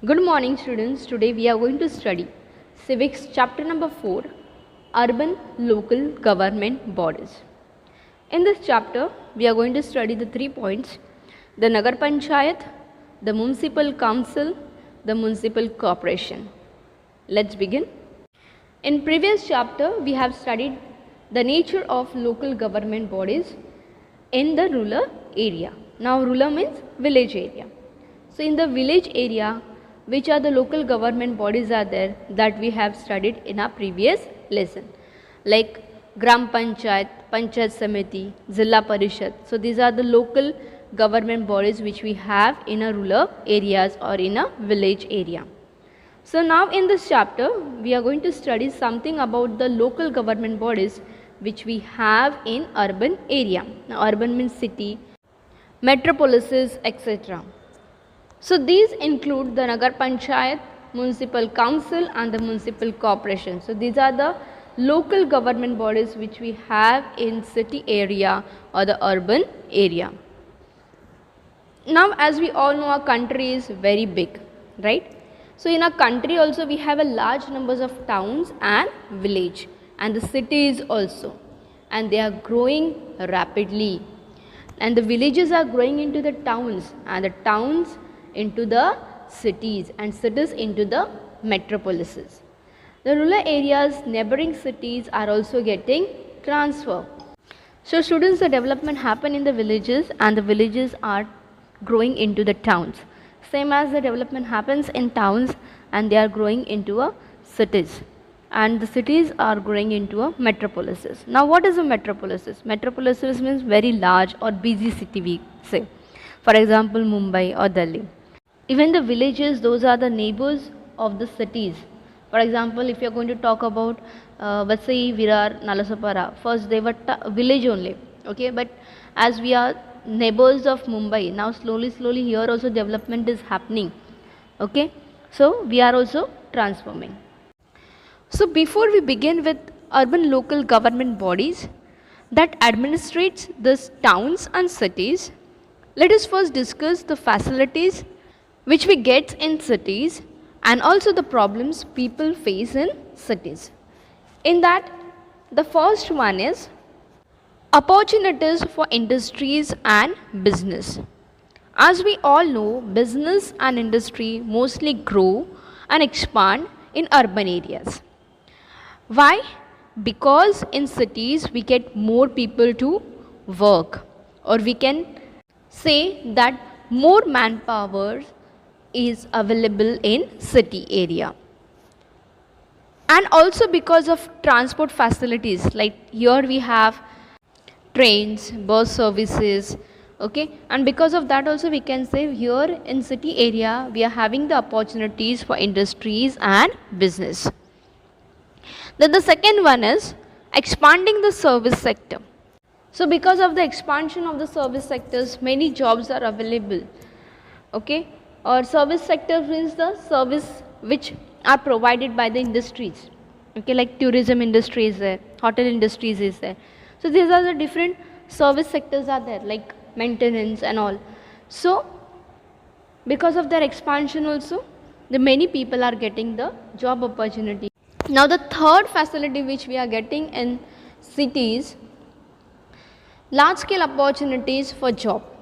Good morning students. Today we are going to study Civics chapter number 4, Urban Local Government Bodies. In this chapter we are going to study the 3 points: the Nagar Panchayat, the Municipal Council, the Municipal Corporation. Let's begin. In previous chapter we have studied the nature of local government bodies in the rural area. Now rural means village area. So in the village area, which are the local government bodies are there that we have studied in our previous lesson, like Gram Panchayat, Panchayat Samiti, Zilla Parishad. So these are the local government bodies which we have in a rural areas or in a village area. So now in this chapter we are going to study something about the local government bodies which we have in urban area. Now urban means city, metropolises, etc. So these include the Nagar Panchayat, Municipal Council and the Municipal Corporation. So these are the local government bodies which we have in city area or the urban area. Now as we all know, our country is very big, right? So in our country also we have a large numbers of towns and village and the cities also, and they are growing rapidly, and the villages are growing into the towns and the towns into the cities and cities into the metropolises. The rural areas, neighboring cities are also getting transfer. So students, the development happen in the villages and the villages are growing into the towns. Same as the development happens in towns and they are growing into cities, and the cities are growing into metropolises. Now what is a metropolises? Metropolises means very large or busy city, we say. For example, Mumbai or Delhi. Even the villages, those are the neighbors of the cities. For example, if you are going to talk about Vasai, Virar, Nalasopara, first they were village only, okay, but as we are neighbors of Mumbai, now slowly here also development is happening, okay, so we are also transforming. So before we begin with urban local government bodies that administrates these towns and cities, let us first discuss the facilities which we get in cities and also the problems people face in cities. In that, the first one is opportunities for industries and business. As we all know, business and industry mostly grow and expand in urban areas. Why? Because in cities we get more people to work, or we can say that more manpower is available in city area. And also because of transport facilities, like here we have trains, bus services, okay, and because of that also we can say here in city area we are having the opportunities for industries and business. Then the second one is expanding the service sector. So because of the expansion of the service sectors, many jobs are available, okay, or service sector means the service which are provided by the industries, okay, like tourism industry is there, hotel industries is there. So these are the different service sectors are there, like maintenance and all. So because of their expansion also, the many people are getting the job opportunity. Now the third facility which we are getting in cities, large scale opportunities for job.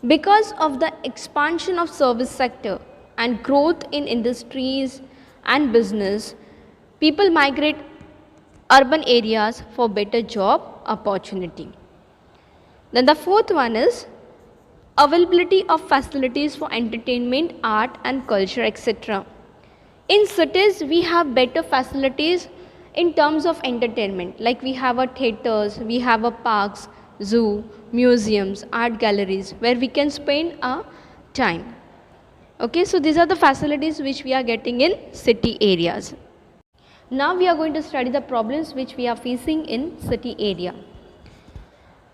Because of the expansion of service sector and growth in industries and business, people migrate urban areas for better job opportunity. Then the fourth one is availability of facilities for entertainment, art and culture, etc. In cities we have better facilities in terms of entertainment, like we have a theaters, we have a parks, zoo, museums, art galleries where we can spend our time, okay. So these are the facilities which we are getting in city areas. Now we are going to study the problems which we are facing in city area.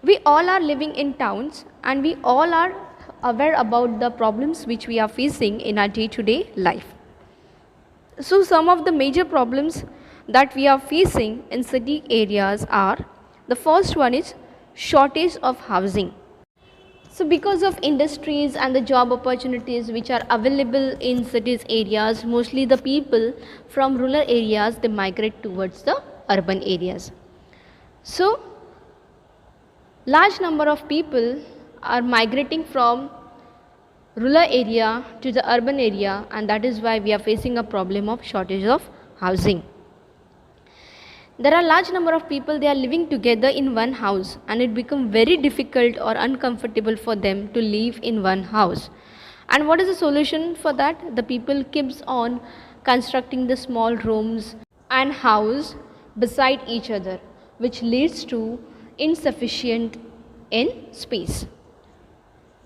We all are living in towns and we all are aware about the problems which we are facing in our day-to-day life. So some of the major problems that we are facing in city areas are, the first one is shortage of housing. So because of industries and the job opportunities which are available in cities areas, mostly the people from rural areas, they migrate towards the urban areas. So large number of people are migrating from rural area to the urban area, and that is why we are facing a problem of shortage of housing. There are large number of people, they are living together in one house, and it become very difficult or uncomfortable for them to live in one house. And what is the solution for that? The people keeps on constructing the small rooms and house beside each other, which leads to insufficient in space.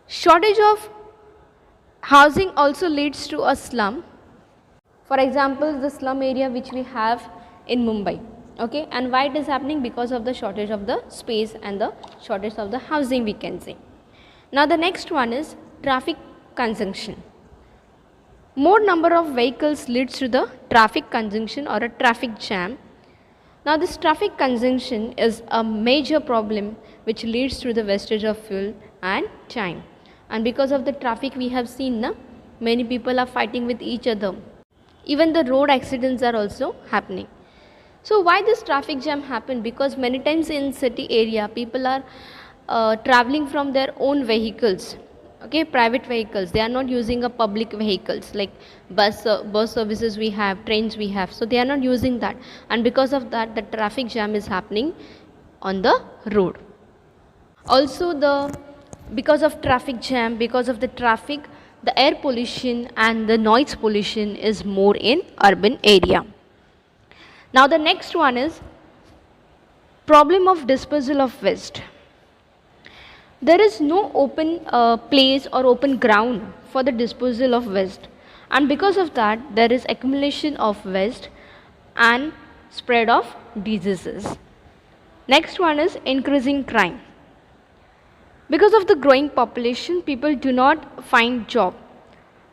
Shortage of housing also leads to a slum. For example, the slum area which we have in Mumbai. Okay, and why it is happening? Because of the shortage of the space and the shortage of the housing, we can say. Now the next one is traffic congestion. More number of vehicles leads to the traffic congestion or a traffic jam. Now this traffic congestion is a major problem which leads to the wastage of fuel and time. And because of the traffic, we have seen many people are fighting with each other. Even the road accidents are also happening. So why this traffic jam happen? Because many times in city area, people are traveling from their own vehicles, okay, private vehicles. They are not using a public vehicles like bus services we have, trains we have. So they are not using that, and because of that, the traffic jam is happening on the road. Also, because of traffic jam, because of the traffic, the air pollution and the noise pollution is more in urban area. Now the next one is problem of disposal of waste. There is no open place or open ground for the disposal of waste, and because of that, there is accumulation of waste and spread of diseases. Next one is increasing crime. Because of the growing population, people do not find job,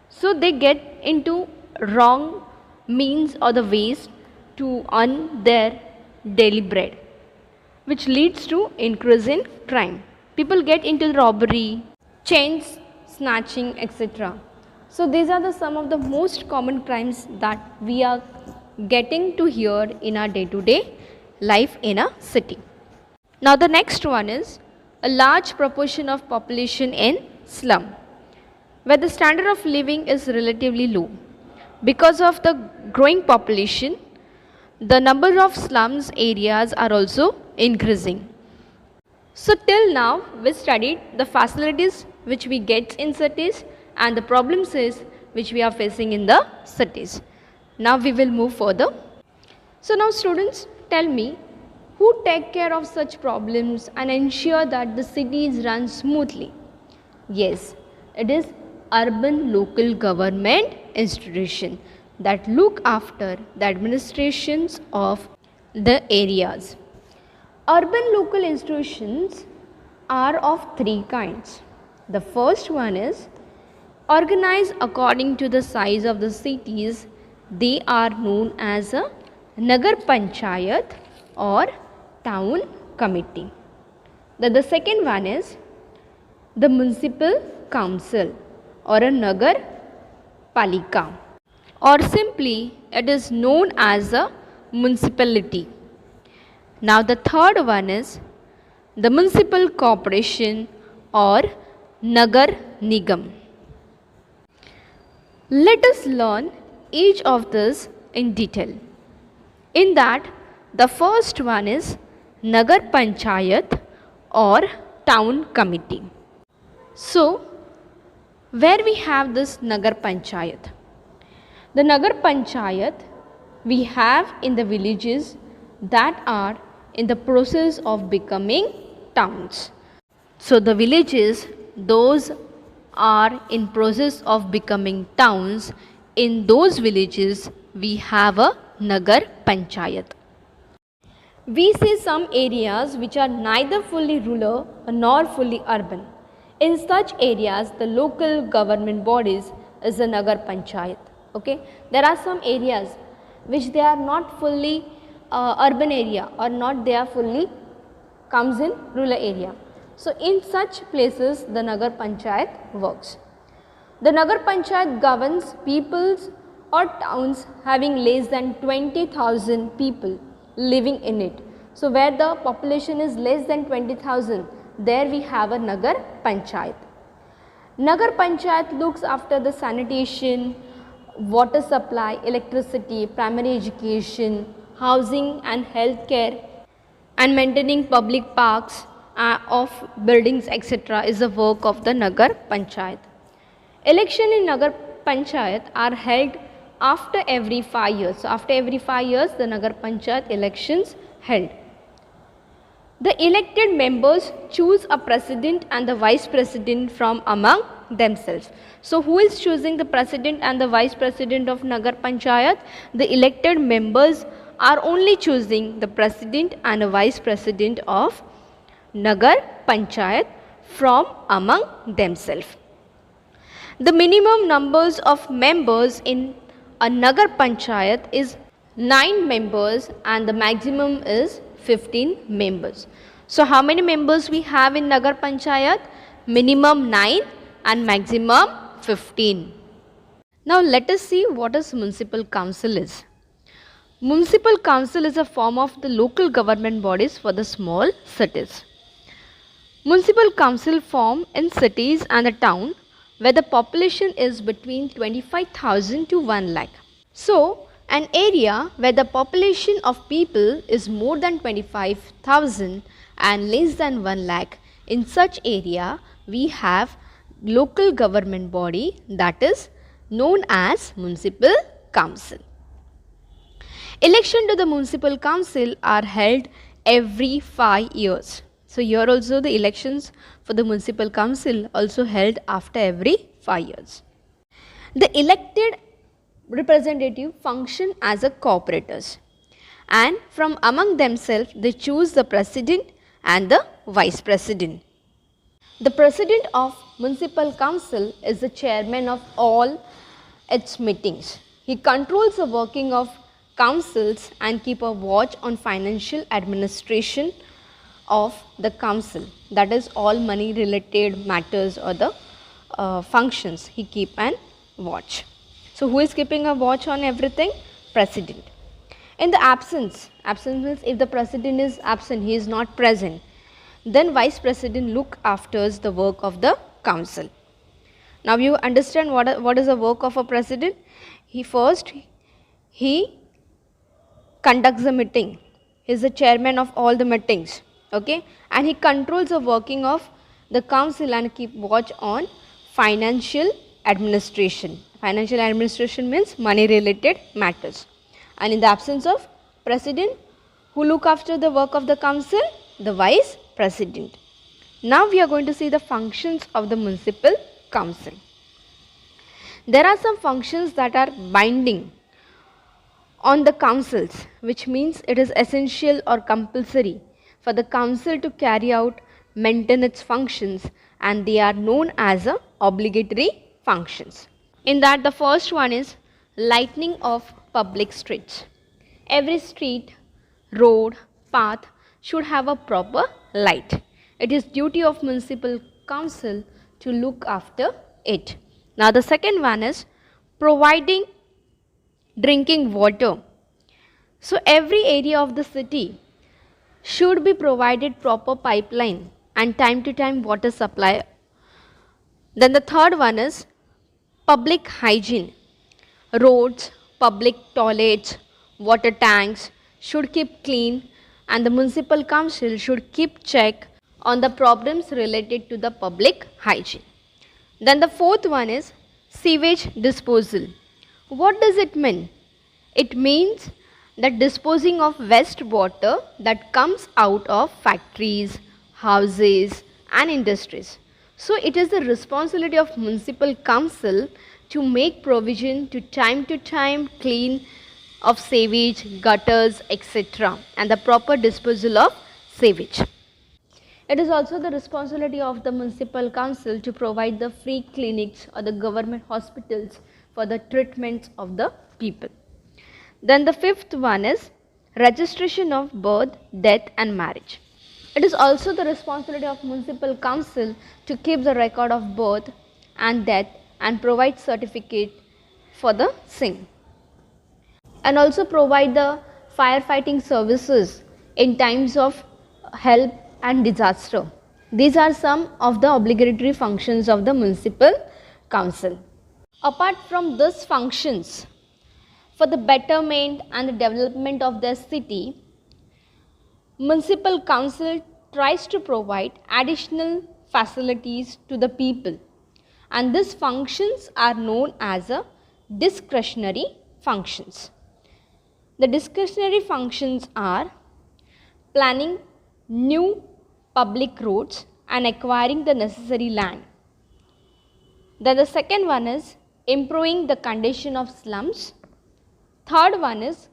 so they get into wrong means or the ways to earn their daily bread, which leads to increase in crime. People get into robbery, chains snatching, etc. So these are some of the most common crimes that we are getting to hear in our day-to-day life in a city. Now the next one is a large proportion of population in slum, where the standard of living is relatively low. Because of the growing population, the number of slums areas are also increasing. So till now we studied the facilities which we get in cities and the problems which we are facing in the cities. Now we will move further. So now students, tell me, who take care of such problems and ensure that the cities run smoothly? Yes, it is urban local government institution that look after the administrations of the areas. Urban local institutions are of three kinds. The first one is organized according to the size of the cities. They are known as a Nagar Panchayat or town committee. The second one is the municipal council or a Nagar Palika, or simply it is known as a municipality. Now the third one is the municipal corporation or Nagar Nigam. Let us learn each of this in detail. In that, the first one is Nagar Panchayat or town committee. So where we have this Nagar Panchayat? The Nagar Panchayat we have in the villages that are in the process of becoming towns. So the villages, those are in process of becoming towns. In those villages we have a Nagar Panchayat. We see some areas which are neither fully rural nor fully urban. In such areas, the local government bodies is a Nagar Panchayat. Okay, there are some areas which they are not fully urban area or not they are fully comes in rural area. So in such places the Nagar Panchayat works. The Nagar Panchayat governs peoples or towns having less than 20,000 people living in it. So where the population is less than 20,000, there we have a Nagar Panchayat. Nagar Panchayat looks after the sanitation, water supply, electricity, primary education, housing and healthcare, and maintaining public parks of buildings etc. is the work of the Nagar Panchayat. Election in Nagar Panchayat are held after every 5 years. So after every 5 years the Nagar Panchayat elections held. The elected members choose a president and the vice president from among themselves. So who is choosing the president and the vice president of Nagar Panchayat? The elected members are only choosing the president and a vice president of Nagar Panchayat from among themselves. The minimum numbers of members in a Nagar Panchayat is 9 members and the maximum is 15 members. So how many members we have in Nagar Panchayat? Minimum 9 and maximum 15. Now let us see what a municipal council is. Municipal council is a form of the local government bodies for the small cities. Municipal council form in cities and a town where the population is between 25,000 to 1 lakh. So an area where the population of people is more than 25,000 and less than 1 lakh, in such area we have local government body that is known as municipal council. Election to the municipal council are held every 5 years. So here also the elections for the municipal council also held after every 5 years. The elected representative function as a corporators, and from among themselves they choose the president and the vice president. The president of municipal council is the chairman of all its meetings. He controls the working of councils and keep a watch on financial administration of the council, that is all money related matters or the functions he keep an watch. So who is keeping a watch on everything? President. In the absence means if the president is absent, he is not present, then vice president look after the work of the council. Now you understand what is the work of a president? He conducts the meeting. He is the chairman of all the meetings. Okay, and he controls the working of the council and keep watch on financial administration. Financial administration means money related matters. And in the absence of president, who look after the work of the council? The vice president. Now we are going to see the functions of the municipal council. There are some functions that are binding on the councils, which means it is essential or compulsory for the council to carry out, maintain its functions, and they are known as obligatory functions. In that the first one is lighting of public streets. Every street, road, path should have a proper light. It is duty of municipal council to look after it. Now the second one is providing drinking water. So every area of the city should be provided proper pipeline and time to time water supply. Then the third one is public hygiene. Roads, public toilets, water tanks should keep clean, and the municipal council should keep check on the problems related to the public hygiene. Then the fourth one is sewage disposal. What does it mean? It means that disposing of wastewater that comes out of factories, houses and industries. So it is the responsibility of municipal council to make provision to time clean of sewage, gutters, etc. and the proper disposal of sewage. It is also the responsibility of the municipal council to provide the free clinics or the government hospitals for the treatments of the people. Then the fifth one is registration of birth, death and marriage. It is also the responsibility of municipal council to keep the record of birth and death and provide certificate for the same, and also provide the firefighting services in times of help and disaster. These are some of the obligatory functions of the municipal council. Apart from these functions, for the betterment and the development of their city, municipal council tries to provide additional facilities to the people, and these functions are known as a discretionary functions. The discretionary functions are planning new public roads and acquiring the necessary land. Then the second one is improving the condition of slums. Third one is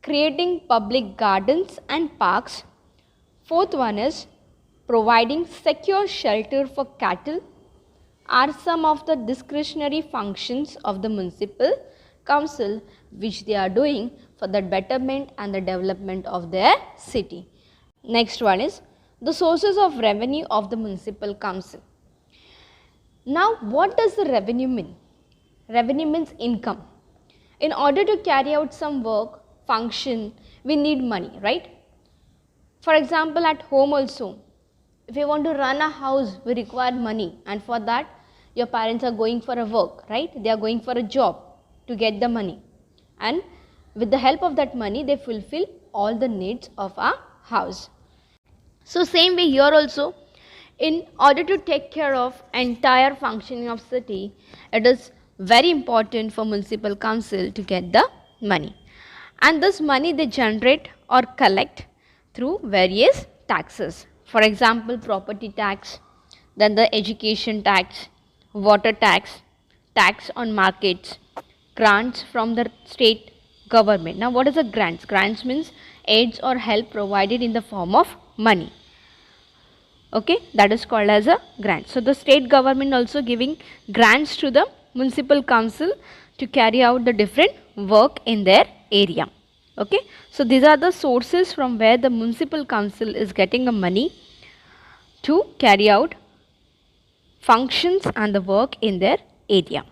creating public gardens and parks. Fourth one is providing secure shelter for cattle are some of the discretionary functions of the municipal council which they are doing for the betterment and the development of their city. Next one is the sources of revenue of the municipal council. Now, what does the revenue mean? Revenue means income. In order to carry out some work, function, we need money, right? For example, at home also, if you want to run a house, we require money, and for that, your parents are going for a work, right? They are going for a job to get the money, and with the help of that money, they fulfill all the needs of our house. So same way here also, in order to take care of entire functioning of city, it is very important for municipal council to get the money, and this money they generate or collect through various taxes. For example, property tax, then the education tax, water tax, tax on markets, grants from the state government. Now what is a grants? Grants means aids or help provided in the form of money. Okay, that is called as a grant. So the state government also giving grants to the municipal council to carry out the different work in their area. Okay, so these are the sources from where the municipal council is getting the money to carry out functions and the work in their area.